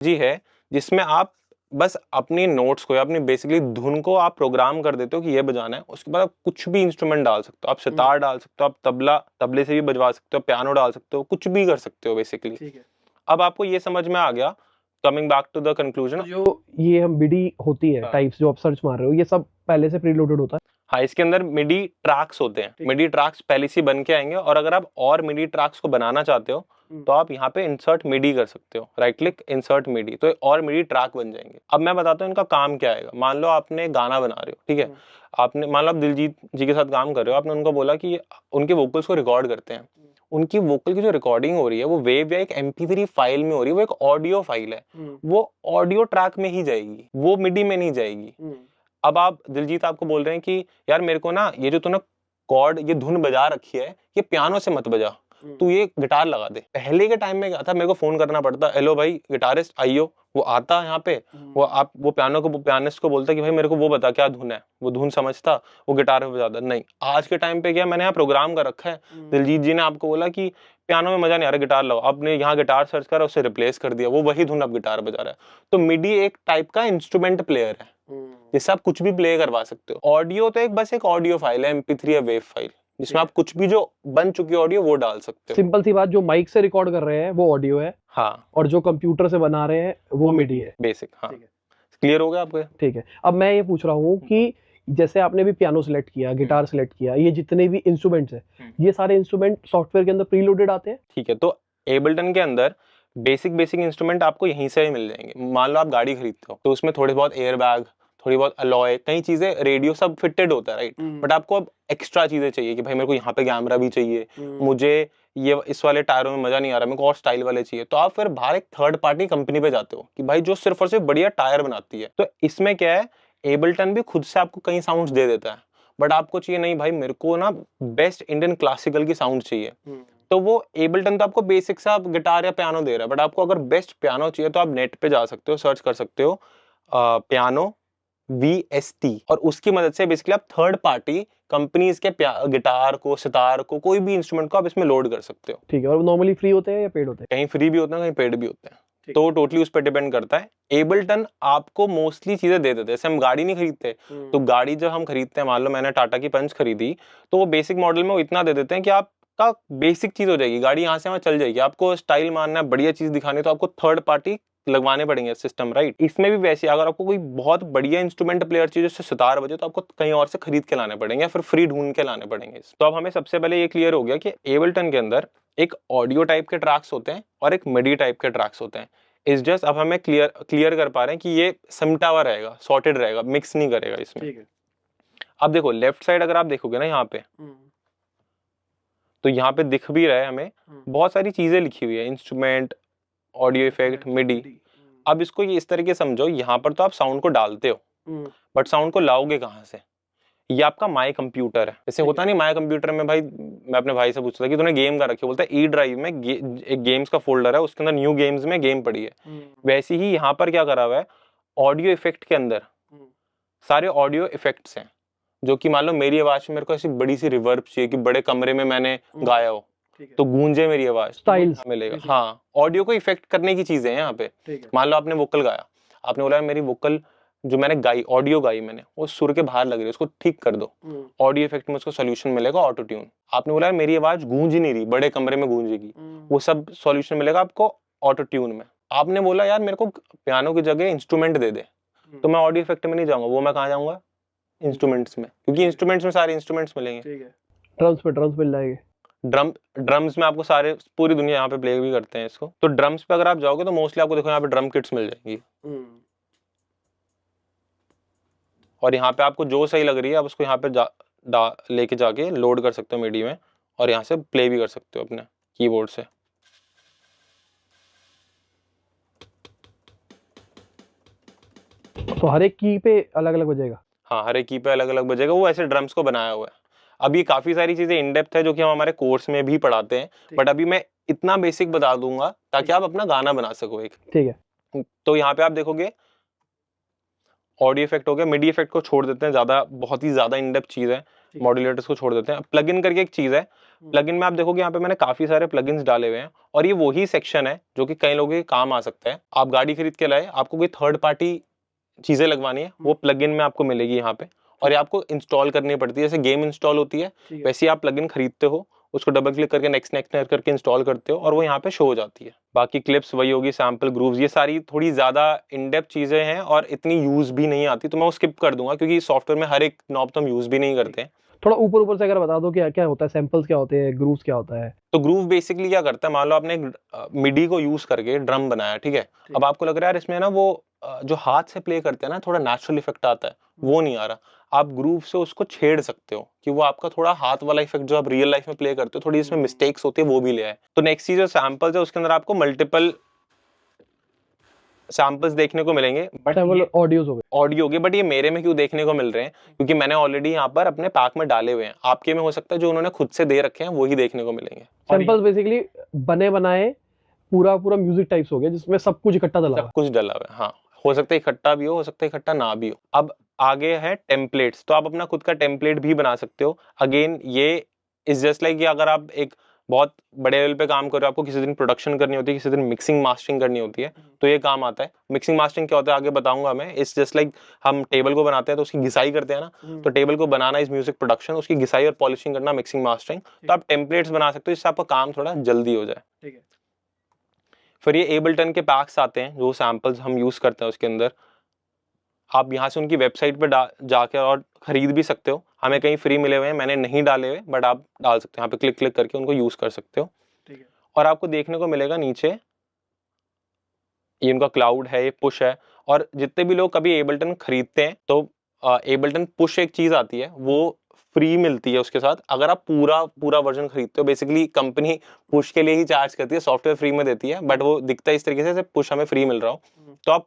जी है जिसमें आप बस अपनी नोट्स को या अपनी बेसिकली धुन को आप प्रोग्राम कर देते हो कि ये बजाना है, उसके बाद आप कुछ भी इंस्ट्रूमेंट डाल सकते हो, आप सितार डाल सकते हो, आप तबले से भी बजवा सकते हो, पियानो डाल सकते हो, कुछ भी कर सकते हो बेसिकली। ठीक है। अब आपको ये समझ में आ गया, coming back to the conclusion. तो जो ये हम मिडी होती है टाइप्स जो आप सर्च मार रहे हो, ये सब पहले से प्रीलोडेड होता है? हाँ, इसके अंदर मिडी ट्रैक्स होते हैं, मिडी ट्रैक्स पहले से बन के आएंगे, और अगर आप और मिडी ट्रैक्स को बनाना चाहते हो तो आप यहाँ पे इंसर्ट मिडी कर सकते हो, राइट क्लिक इंसर्ट मिडी, तो और मिडी ट्रैक बन जाएंगे। अब मैं बताता हूँ इनका काम क्या आएगा। मान लो आपने गाना बना रहे हो, ठीक है, आपने मान लो आप दिलजीत जी के साथ काम कर रहे हो, आपने उनको बोला कि उनके वोकल्स को रिकॉर्ड करते हैं। उनकी वोकल की जो रिकॉर्डिंग हो रही है वो वेव या एक MP3 फाइल में हो रही है, वो एक ऑडियो फाइल है, वो ऑडियो ट्रैक में ही जाएगी, वो मिडी में नहीं जाएगी। अब आप दिलजीत आपको बोल रहे हैं कि यार मेरे को ना ये जो तूने कॉर्ड ये धुन बजा रखी है ये पियानो से मत बजा, तू ये गिटार लगा दे। पहले के टाइम में क्या था, मेरे को फोन करना पड़ता, हेलो भाई गिटारिस्ट आइयो, वो आता यहाँ पे, वो पियानिस्ट को बोलता कि भाई मेरे को वो बता क्या धुन है, वो धुन समझता, वो गिटार पे बजाता। नहीं, आज के टाइम पे क्या मैंने यहाँ प्रोग्राम कर रखा है, दिलजीत जी ने आपको बोला कि पियानो में मजा नहीं आ रहा गिटार लगाओ, आपने यहाँ गिटार सर्च करा, उसे रिप्लेस कर दिया, वो वही धुन अब गिटार बजा रहा है। तो मिडी एक टाइप का इंस्ट्रूमेंट प्लेयर है जिससे आप कुछ भी प्ले करवा सकते हो। ऑडियो तो एक बस ऑडियो फाइल है, MP3 या वेव फाइल, जिसमें आप कुछ भी जो बन चुकी ऑडियो वो डाल सकते हो। सिंपल सी बात, जो माइक से रिकॉर्ड कर रहे हैं वो ऑडियो है, हाँ, और जो कंप्यूटर से बना रहे हैं वो मिडी है। बेसिक। हाँ, क्लियर हो गया आपको? ठीक है। अब मैं ये पूछ रहा हूँ कि जैसे आपने भी पियानो सिलेक्ट किया, गिटार सिलेक्ट किया, ये जितने भी इंस्ट्रूमेंट्स हैं, ये सारे इंस्ट्रूमेंट सॉफ्टवेयर के अंदर प्रीलोडेड आते हैं? ठीक है, तो एबलटन के अंदर बेसिक इंस्ट्रूमेंट आपको यहीं से ही मिल जाएंगे। मान लो आप गाड़ी खरीदते हो तो उसमें थोड़े बहुत एयर बैग, थोड़ी बहुत अलॉय, कई चीजें, रेडियो सब फिटेड होता है, राइट। बट आपको अब एक्स्ट्रा चीजें चाहिए कि भाई मेरे को यहाँ पे कैमरा भी चाहिए, मुझे ये इस वाले टायरों में मजा नहीं आ रहा, मेरे को और स्टाइल वाले चाहिए, तो आप फिर बाहर एक थर्ड पार्टी कंपनी पे जाते हो कि भाई जो सिर्फ और सिर्फ बढ़िया टायर बनाती है। तो इसमें क्या है, एबलटन भी खुद से आपको कई साउंड्स दे देता है, बट आपको चाहिए नहीं भाई मेरे को ना बेस्ट इंडियन क्लासिकल की साउंड चाहिए, तो वो एबलटन तो आपको बेसिक सा गिटार या पियानो दे रहा है। बट आपको अगर बेस्ट पियानो चाहिए तो आप नेट पे जा सकते हो, सर्च कर सकते हो पियानो VST, और उसकी मदद से बेसिकली आप थर्ड पार्टी कंपनीज के गिटार को, सितार को, कोई भी इंस्ट्रूमेंट को आप इसमें लोड कर सकते हो। ठीक है। और नॉर्मली फ्री होते हैं या पेड होते हैं? कहीं फ्री भी होते हैं, कहीं पेड भी होते हैं, तो टोटली उस पर डिपेंड करता है। एबलटन आपको मोस्टली चीजें दे देते हैं। जैसे हम गाड़ी नहीं खरीदते, तो गाड़ी जब हम खरीदते हैं, मान लो मैंने टाटा की पंच खरीदी, तो वो बेसिक मॉडल में वो इतना दे देते हैं कि आपका बेसिक चीज हो जाएगी, गाड़ी यहाँ से वहां चल जाएगी। आपको स्टाइल मानना है, बढ़िया चीज दिखानी है, तो आपको थर्ड पार्टी लगवाने पड़ेंगे सिस्टम, राइट। इसमें भी वैसे अगर आपको कोई बहुत बढ़िया इंस्ट्रूमेंट प्लेयर चाहिए जिससे सितार बजे, तो आपको कहीं और से खरीद के लाने पड़ेंगे या फिर फ्री ढूंढ के लाने पड़ेंगे। तो अब हमें सबसे पहले ये क्लियर हो गया कि एबलटन के अंदर एक ऑडियो टाइप के ट्रैक्स होते हैं और एक मिडी टाइप के ट्रैक्स होते हैं। इस जस्ट अब हमें क्लियर कर पा रहे हैं कि ये सिमटा हुआ रहेगा, सॉर्टेड रहेगा, मिक्स नहीं करेगा इसमें। ठीक है। अब देखो लेफ्ट साइड अगर आप देखोगे ना यहाँ पे, तो यहाँ पे दिख भी रहा है हमें बहुत सारी चीजें लिखी हुई है, इंस्ट्रूमेंट, ऑडियो इफेक्ट, मिडी। अब इसको ये इस तरीके समझो, यहाँ पर तो आप साउंड को डालते हो, बट साउंड को लाओगे कहाँ से? ये आपका माई कंप्यूटर है। जैसे होता नहीं माई कंप्यूटर में, भाई मैं अपने भाई से पूछता था कि तूने गेम का रखी, बोलता है E ड्राइव में एक गेम्स का फोल्डर है, उसके अंदर न्यू गेम्स में गेम पड़ी है। वैसे ही यहाँ पर क्या करा हुआ है, ऑडियो इफेक्ट के अंदर सारे ऑडियो इफेक्ट्स हैं, जो कि मान लो मेरी आवाज में मेरे को ऐसी बड़ी सी रिवर्ब चाहिए कि बड़े कमरे में मैंने गाया हो तो गूंजे मेरी आवाज, स्टाइल्स मिलेगा। हाँ, ऑडियो को इफेक्ट करने की चीजें हैं यहाँ पे। मान लो आपने वोकल गाया, आपने बोला मेरी वोकल जो मैंने गाई, ऑडियो गाई मैंने, वो सुर के बाहर लग रही है, उसको ठीक कर दो, ऑडियो इफेक्ट में उसको सोल्यूशन मिलेगा, ऑटो ट्यून। आपने बोला मेरी आवाज गूंज नहीं रही, बड़े कमरे में गूंजेगी, वो सब सॉल्यूशन मिलेगा आपको ऑटो ट्यून में। आपने बोला यार मेरे को पियानो की जगह इंस्ट्रूमेंट दे दे, तो मैं ऑडियो इफेक्ट में नहीं जाऊंगा, वो मैं कहाँ जाऊंगा? इंस्ट्रूमेंट्स में, क्योंकि इंस्ट्रूमेंट्स में सारे इंस्ट्रूमेंट्स मिलेंगे। ठीक है। ड्रम्स मिल जाएंगे। ड्रम्स में आपको सारे, पूरी दुनिया यहाँ पे प्ले भी करते हैं इसको। तो ड्रम्स पे अगर आप जाओगे तो मोस्टली आपको देखो यहाँ पे ड्रम किट्स मिल जाएंगी, और यहाँ पे आपको जो सही लग रही है आप उसको यहाँ पे लेके जाके लोड कर सकते हो मिडी में, और यहाँ से प्ले भी कर सकते हो अपने कीबोर्ड से। तो हर एक की पे अलग अलग बजेगा? हाँ, हर एक की पे अलग अलग बजेगा, वो ऐसे ड्रम्स को बनाया हुआ है। अभी काफी सारी चीजें इन डेप्थ है जो कि हम हमारे कोर्स में भी पढ़ाते हैं, बट अभी मैं इतना बेसिक बता दूंगा ताकि आप अपना गाना बना सको एक। ठीक है। तो यहाँ पे आप देखोगे ऑडियो इफेक्ट हो गया, मिडी इफेक्ट को छोड़ देते हैं, ज्यादा बहुत ही ज्यादा इन डेप्थ चीज है, मॉड्यूलेटर्स को छोड़ देते हैं। प्लग इन करके एक चीज है, प्लगइन में आप देखोगे यहाँ पे मैंने काफी सारे प्लगइन्स डाले हुए हैं और ये वही सेक्शन है जो कि कई लोगों के काम आ सकता है। आप गाड़ी खरीद के लाए, आपको कोई थर्ड पार्टी चीजें लगवानी है, वो प्लगइन में आपको मिलेगी यहाँ पे, और ये आपको इंस्टॉल करनी पड़ती है। जैसे गेम इंस्टॉल होती है वैसे ही आप प्लगइन खरीदते हो, उसको डबल क्लिक करके नेक्स्ट नेक्स्ट नेक्स्ट करके इंस्टॉल करते हो और वो यहाँ पे शो हो जाती है। बाकी क्लिप्स वही होगी, सैंपल ग्रूव्स, ये सारी थोड़ी ज्यादा इन डेप्थ चीजें हैं और इतनी यूज भी नहीं आती, तो मैं वो स्किप कर दूंगा क्योंकि सॉफ्टवेयर में हर एक नॉब तो हम यूज भी नहीं करते हैं। थोड़ा ऊपर ऊपर से अगर बता दो क्या क्या होता है, सैंपल्स क्या होते हैं, ग्रूव्स क्या होता है। तो ग्रूव बेसिकली क्या करता है, मान लो आपने एक मिडी को यूज करके ड्रम बनाया, ठीक है, अब आपको लग रहा है यार इसमें ना वो जो हाथ से प्ले करते हैं ना थोड़ा नेचुरल इफेक्ट आता है, वो नहीं आ रहा, आप ग्रूव से उसको छेड़ सकते हो कि वो आपका थोड़ा हाथ वाला इफेक्ट जो आप रियल लाइफ में प्ले करते हो, थोड़ी इसमें मिस्टेक्स होती है वो भी ले आए। तो नेक्स्ट चीज जो सैंपल्स है उसके अंदर आपको मल्टीपल सैंपल्स देखने को मिलेंगे, बट ऑडियोज हो गए, ऑडियो के, बट ये मेरे में क्यों देखने को मिल रहे हैं, क्योंकि मैंने ऑलरेडी यहाँ पर अपने पैक में डाले हुए हैं। आपके में हो सकता है जो उन्होंने खुद से दे रखे हैं वही देखने को मिलेंगे। सैंपल्स बेसिकली बने बनाए पूरा पूरा म्यूजिक टाइप्स हो गया जिसमें सब कुछ इकट्ठा डला हुआ सब कुछ डला हुआ है, हाँ, हो सकता है इकट्ठा भी हो सकता है इकट्ठा ना भी हो। अब आगे है टेम्पलेट्स, तो आप अपना खुद का टेम्पलेट भी बना सकते हो। अगेन ये इज जस्ट लाइक कि अगर आप एक बहुत बड़े लेवल पे काम कर रहे हो, आपको किसी दिन प्रोडक्शन करनी होती है, किसी दिन मिक्सिंग मास्टरिंग करनी होती है, तो ये काम आता है। मिक्सिंग मास्टरिंग क्या होता है आगे बताऊंगा मैं। इट्स जस्ट लाइक हम टेबल को बनाते हैं तो उसकी घिसाई करते हैं ना, तो टेबल को बनाना इज म्यूजिक प्रोडक्शन, उसकी घिसाई और पॉलिशिंग करना मिक्सिंग मास्टरिंग। तो आप टेम्पलेट्स बना सकते हो जिससे आपका काम थोड़ा जल्दी हो जाए। ठीक है। फिर ये एबलटन के पैक्स आते हैं जो सैंपल्स हम यूज करते हैं, उसके अंदर आप यहाँ से उनकी वेबसाइट पे जाकर और खरीद भी सकते हो। हमें कहीं फ्री मिले हुए हैं, मैंने नहीं डाले हुए, बट आप डाल सकते हो, यहाँ पे क्लिक क्लिक करके उनको यूज कर सकते हो। ठीक है। और आपको देखने को मिलेगा नीचे ये उनका क्लाउड है, ये पुश है, और जितने भी लोग कभी एबलटन खरीदते हैं तो एबलटन पुश एक चीज आती है वो फ्री मिलती है उसके साथ। अगर आप पूरा पूरा वर्जन खरीदते हो, बेसिकली कंपनी पुश के लिए ही चार्ज करती है, सॉफ्टवेयर फ्री में देती है, बट वो दिखता है इस तरीके से पुश हमें फ्री मिल रहा हो। तो आप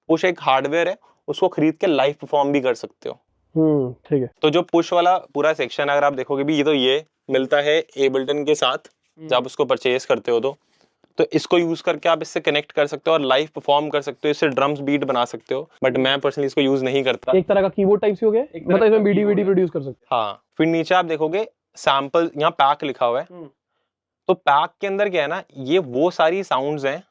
पुश एक हार्डवेयर है, उसको खरीद के लाइव परफॉर्म भी कर सकते हो। ठीक है। तो जो पुश वाला पूरा सेक्शन अगर आप देखोगे भी, ये मिलता है एबलटन के साथ जब आप उसको परचेज करते हो तो इसको यूज करके आप इससे कनेक्ट कर सकते हो और लाइव परफॉर्म कर सकते हो, इससे ड्रम्स बीट बना सकते हो, बट मैं पर्सनली इसको यूज नहीं करता। एक तरह का कीबोर्ड टाइप से हो गया, मतलब इसमें बीडी वीडी प्रोड्यूस कर सकते हैं। हाँ, फिर नीचे आप देखोगे सैंपल, यहाँ पैक लिखा हुआ है, तो पैक के अंदर क्या है ना, ये वो सारी साउंड्स हैं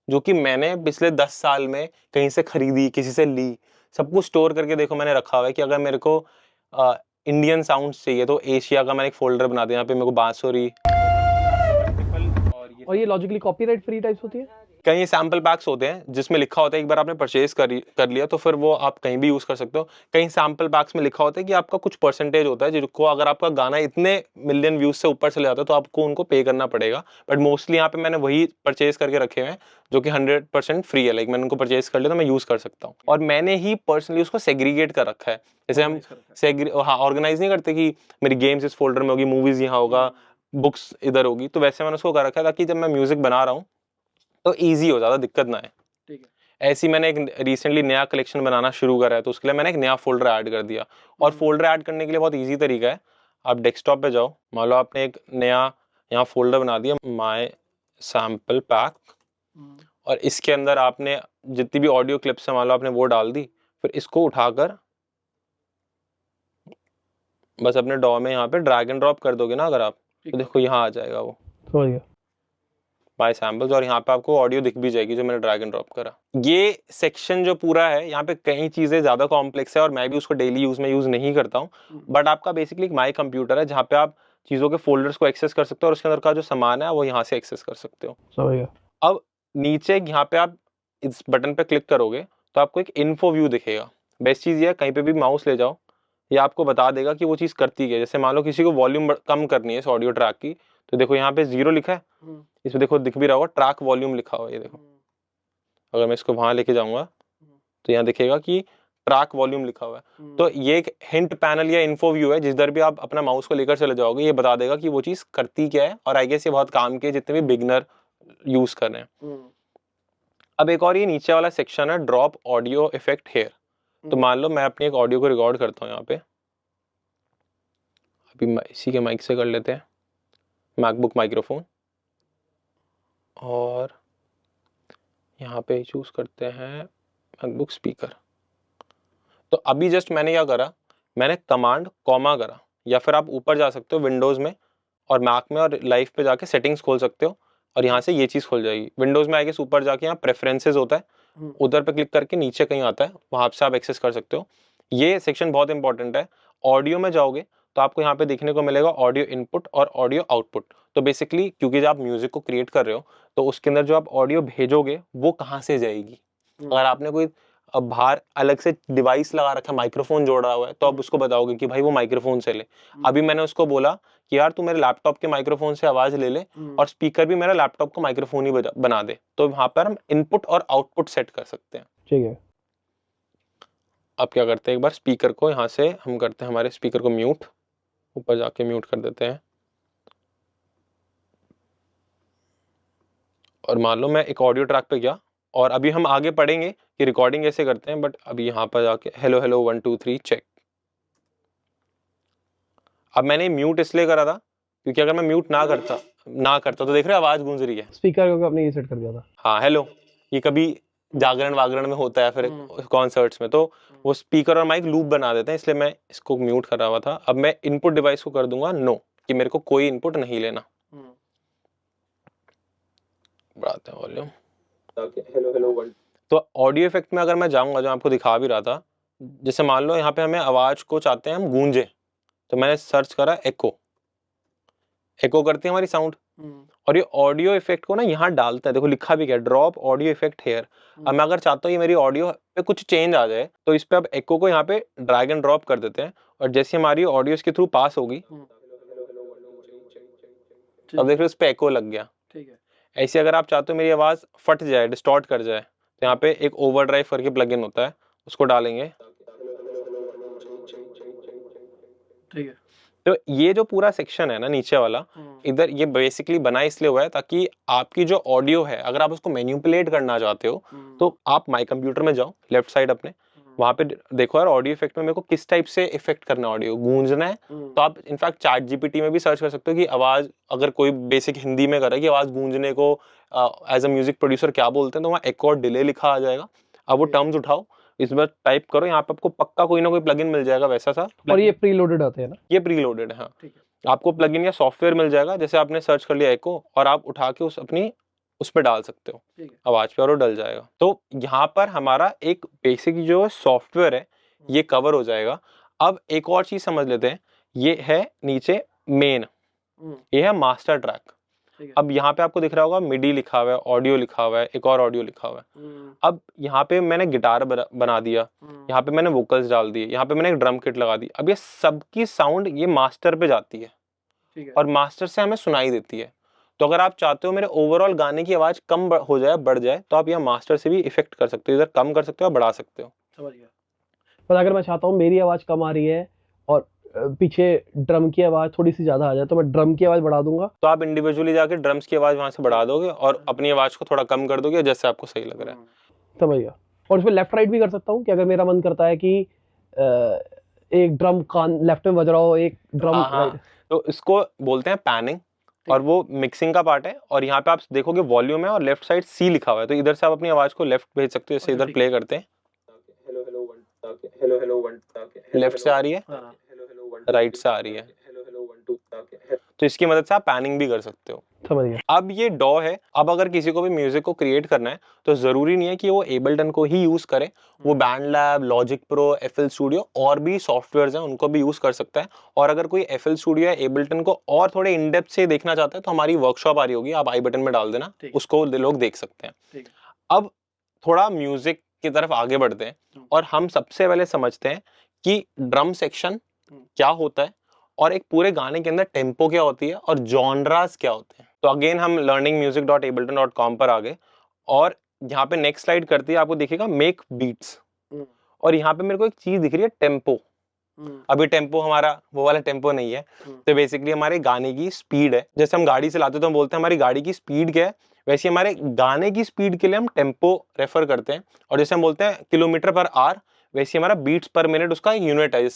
जो कि मैंने पिछले 10 साल में कहीं से खरीदी, किसी से ली, सब कुछ स्टोर करके देखो मैंने रखा हुआ है कि अगर मेरे को इंडियन साउंड्स चाहिए तो एशिया का मैंने एक फोल्डर बना दिया, यहाँ पे मेरे को बांसुरी और ये लॉजिकली कॉपीराइट फ्री टाइप्स होती है। कई सैंपल पैक्स होते हैं जिसमें लिखा होता है एक बार आपने परचेज कर लिया तो फिर वो आप कहीं भी यूज कर सकते हो। कई सैंपल पैक्स में लिखा होता है कि आपका कुछ परसेंटेज होता है जिसको अगर आपका गाना इतने मिलियन व्यूज से ऊपर चले जाता है तो आपको उनको पे करना पड़ेगा, बट मोस्टली यहाँ पे मैंने वही परचेज करके रखे हुए हैं जो कि 100% फ्री है। लाइक मैंने उनको परचेज कर लिया तो मैं यूज कर सकता हूँ, और मैंने ही पर्सनली उसको सेग्रीगेट कर रखा है। जैसे हम ऑर्गेनाइज नहीं करते कि मेरी गेम्स इस फोल्डर में होगी, मूवीज यहाँ होगा, बुक्स इधर होगी, तो वैसे मैंने उसको कर रखा है ताकि जब मैं म्यूजिक बना रहा हूँ तो इजी हो, ज्यादा दिक्कत ना है। ठीक है। ऐसी मैंने एक रिसेंटली नया कलेक्शन बनाना शुरू करा है तो उसके लिए मैंने एक नया फोल्डर ऐड कर दिया, और फोल्डर ऐड करने के लिए बहुत इजी तरीका है। आप डेस्कटॉप पे जाओ, मान लो आपने एक नया यहाँ फोल्डर बना दिया माय सैंपल पैक, और इसके अंदर आपने जितनी भी ऑडियो क्लिप्स है मान लो आपने वो डाल दी, फिर इसको उठाकर बस अपने डॉ में यहाँ पे ड्रैग एंड ड्रॉप कर दोगे ना अगर आप, तो देखो यहाँ आ जाएगा वो समझ गया माय सैंपल्स, और यहाँ पे आपको ऑडियो दिख भी जाएगी जो मैंने ड्रैग एंड ड्रॉप करा। ये सेक्शन जो पूरा है यहाँ पे कई चीजें ज्यादा कॉम्प्लेक्स है और मैं भी उसको डेली यूज में यूज नहीं करता हूँ, बट आपका बेसिकली एक माई कंप्यूटर है जहाँ पे आप चीजों के फोल्डर्स को एक्सेस कर सकते हो और उसके अंदर का जो सामान है वो यहाँ से एक्सेस कर सकते हो। समझ गया। अब नीचे यहाँ पे आप इस बटन पे क्लिक करोगे तो आपको एक इन्फो व्यू दिखेगा। बेस्ट चीज ये है, कहीं पे भी माउस ले जाओ ये आपको बता देगा कि वो चीज करती है। जैसे मान लो किसी को वॉल्यूम कम करनी है इस ऑडियो ट्रैक की, तो देखो यहाँ पे 0 लिखा है, इसमें देखो दिख भी रहा होगा ट्रैक वॉल्यूम लिखा हुआ है, ये देखो अगर मैं इसको वहां लेके जाऊंगा तो यहाँ दिखेगा कि ट्रैक वॉल्यूम लिखा हुआ है। तो ये एक हिंट पैनल या इन्फो व्यू है, जिधर भी आप अपना माउस को लेकर चले जाओगे ये बता देगा कि वो चीज करती क्या है, और आई गेस ये बहुत काम की है जितने भी बिगनर यूज कर रहे हैं। अब एक और ये नीचे वाला सेक्शन है ड्रॉप ऑडियो इफेक्ट हेयर। तो मान लो मैं अपनी एक ऑडियो को रिकॉर्ड करता हूँ यहाँ पे, अभी इसी के माइक से कर लेते हैं, मैकबुक माइक्रोफोन, और यहाँ पे चूज करते हैं मैकबुक स्पीकर। तो अभी जस्ट मैंने क्या करा, मैंने कमांड कॉमा करा, या फिर आप ऊपर जा सकते हो विंडोज में और मैक में और लाइव पे जाके सेटिंग्स खोल सकते हो और यहाँ से ये चीज़ खुल जाएगी। विंडोज़ में आके ऊपर जाके यहाँ प्रेफरेंसेस होता है, उधर पे क्लिक करके नीचे कहीं आता है, वहाँ से आप एक्सेस कर सकते हो। ये सेक्शन बहुत इंपॉर्टेंट है। ऑडियो में जाओगे तो आपको यहाँ पे देखने को मिलेगा ऑडियो इनपुट और ऑडियो आउटपुट। तो बेसिकली क्योंकि जब आप म्यूजिक को क्रिएट कर रहे हो तो उसके अंदर जो आप ऑडियो भेजोगे वो कहाँ से जाएगी। अगर आपने कोई बाहर अलग से डिवाइस लगा रखा है, माइक्रोफोन जोड़ा हुआ है, तो आप उसको बताओगे कि भाई वो माइक्रोफोन से ले। अभी मैंने उसको बोला कि यार तू मेरे लैपटॉप के माइक्रोफोन से आवाज ले ले और स्पीकर भी मेरा लैपटॉप का माइक्रोफोन ही बना दे, तो वहां पर हम इनपुट और आउटपुट सेट कर सकते हैं। ठीक है। अब क्या करते हैं, एक बार स्पीकर को यहाँ से हम करते हैं हमारे स्पीकर को म्यूट, ऊपर जाके म्यूट कर देते हैं। और मान लो मैं एक ऑडियो ट्रैक पे गया और अभी हम आगे पढ़ेंगे कि रिकॉर्डिंग कैसे करते हैं, बट अभी यहाँ पर जाके हेलो हेलो 1 2 3 चेक। अब मैंने म्यूट इसलिए करा था क्योंकि अगर मैं म्यूट ना करता तो देख रहे आवाज गूंज रही है। स्पीकर को आपने ये सेट कर दिया था। हाँ हेलो, ये कभी जागरण वागरण में होता है, फिर कॉन्सर्ट्स में, तो वो स्पीकर और माइक लूप बना देते हैं, इसलिए मैं इसको म्यूट कर रहा हुआ था। अब मैं इनपुट डिवाइस को कर दूंगा नो, कि मेरे को कोई इनपुट नहीं लेना। बढ़ाते हैं वॉल्यूम। Hello hello 1। तो ऑडियो इफेक्ट में अगर मैं जाऊंगा, जो आपको दिखा भी रहा था, जैसे मान लो यहाँ पे हमें आवाज को चाहते हैं हम गूंजे, तो मैंने सर्च करा एको। एको करती है हमारी साउंड, और ये ऑडियो इफेक्ट को ना यहाँ डालता है। देखो लिखा भी क्या, ड्रॉप ऑडियो इफेक्ट हेयर। अब मैं अगर चाहता हूँ ये मेरी ऑडियो पे कुछ चेंज आ जाए, तो इस पे अब एको को यहाँ पे ड्रैग एंड ड्रॉप कर देते हैं, और जैसे हमारी ऑडियो इसके थ्रू पास होगी, अब देख लो इस पे एको लग गया। ठीक है। ऐसे अगर आप चाहते हो मेरी आवाज फट जाए, डिस्टॉर्ट कर जाए, तो यहाँ पे एक ओवरड्राइव करके प्लगइन होता है, उसको डालेंगे। ठीक है। तो ये जो पूरा सेक्शन है ना नीचे वाला, इधर ये बेसिकली बना इसलिए हुआ है ताकि आपकी जो ऑडियो है, अगर आप उसको मैनिपुलेट करना चाहते हो, तो आप माई कंप्यूटर में जाओ, लेफ्ट साइड अपने, वहां पे देखो यार ऑडियो इफेक्ट में मेरे को किस टाइप से इफेक्ट करना है, ऑडियो गूंजना है, तो आप इनफैक्ट चैट जीपीटी में भी सर्च कर सकते हो कि आवाज, अगर कोई बेसिक हिंदी में कर रहा है कि आवाज गूंजने को एज अ म्यूजिक प्रोड्यूसर क्या बोलते हैं, तो वहाँ एक और डिले लिखा आ जाएगा। अब वो टर्म्स उठाओ, इस बार टाइप करो, यहाँ पे आपको पक्का कोई ना कोई प्लगइन मिल जाएगा वैसा सा। और ये प्रीलोडेड आते हैं ना? ये प्रीलोडेड है, हाँ। आपको प्लगइन या सॉफ्टवेयर मिल जाएगा, जैसे आपने सर्च कर लिया एको, और आप उठा के उस पे डाल सकते हो आवाज पे, और वो डल जाएगा। तो यहाँ पर हमारा एक बेसिक जो सॉफ्टवेयर है ये कवर हो जाएगा। अब एक और चीज समझ लेते हैं, ये है नीचे मेन, ये है मास्टर ट्रैक। अब यहाँ पे आपको दिख रहा होगा मिडी लिखा हुआ है, ऑडियो लिखा हुआ है, एक और ऑडियो लिखा हुआ है। अब यहाँ पे मैंने गिटार बना दिया, यहाँ पे मैंने वोकल्स डाल दिए, यहाँ पे मैंने एक ड्रम किट लगा दी। अब ये सबकी साउंड ये मास्टर पे जाती है, और मास्टर से हमें सुनाई देती है। तो अगर आप चाहते हो मेरे ओवरऑल गाने की आवाज कम हो जाए, बढ़ जाए, तो आप यहाँ मास्टर से भी इफेक्ट कर सकते हो, इधर कम कर सकते हो, बढ़ा सकते हो। समझ गया। पर अगर मैं चाहता हूँ मेरी आवाज कम आ रही है और पीछे ड्रम की आवाज थोड़ी सी ज्यादा आ जाए, तो मैं ड्रम की आवाज बढ़ा दूंगा, तो आप इंडिविजुअली जाके ड्रम्स की आवाज वहां से बढ़ा दोगे और अपनी आवाज को थोड़ा कम कर दोगे, जैसे आपको सही लग रहा है। समझ गया। और इसमें लेफ्ट राइट भी कर सकता हूँ कि अगर मेरा मन करता है कि एक ड्रम कान लेफ्ट में बज रहा हो, एक ड्रम राइट, तो इसको बोलते हैं पैनिंग, और वो मिक्सिंग का पार्ट है। और यहाँ पे आप देखोगे वॉल्यूम है और लेफ्ट साइड सी लिखा हुआ है, तो इधर से आप अपनी आवाज को लेफ्ट भेज सकते हो, जैसे इधर प्ले करते हैं, लेफ्ट से आ रही है, राइट से आ रही है, तो इसकी मदद से आप पैनिंग भी कर सकते हो। समझ गया। अब ये डॉ है। अब अगर किसी को भी म्यूजिक को क्रिएट करना है, तो जरूरी नहीं है कि वो एबलटन को ही यूज करे, वो band lab, logic pro, FL studio और भी सॉफ्टवेयर्स हैं उनको भी यूज कर सकता है। और अगर कोई एफएल स्टूडियो या एबलटन को और थोड़े इन डेप्थ से देखना चाहता है, तो हमारी वर्कशॉप आ रही होगी, आप आई बटन में डाल देना, उसको लोग देख सकते हैं। अब थोड़ा म्यूजिक की तरफ आगे बढ़ते हैं, और हम सबसे पहले समझते हैं कि ड्रम सेक्शन क्या होता है, और एक पूरे गाने के अंदर टेम्पो क्या होती है, और जॉनरास क्या होते हैं। तो अगेन हम learningmusic.ableton.com पर आ गए, और यहाँ पे नेक्स्ट स्लाइड करती है, आपको दिखेगा मेक बीट्स, और यहाँ पे मेरे को एक चीज दिख रही है टेम्पो। अभी टेम्पो हमारा वो वाला टेम्पो नहीं है, तो बेसिकली हमारे गाने की स्पीड है। जैसे हम गाड़ी चलाते तो हम बोलते हैं हमारी गाड़ी की स्पीड क्या है, वैसे हमारे गाने की स्पीड के लिए हम टेम्पो रेफर करते हैं। और जैसे हम बोलते हैं किलोमीटर पर आवर, वैसे हमारा बीट्स पर मिनट उसका यूनिट है, जैसे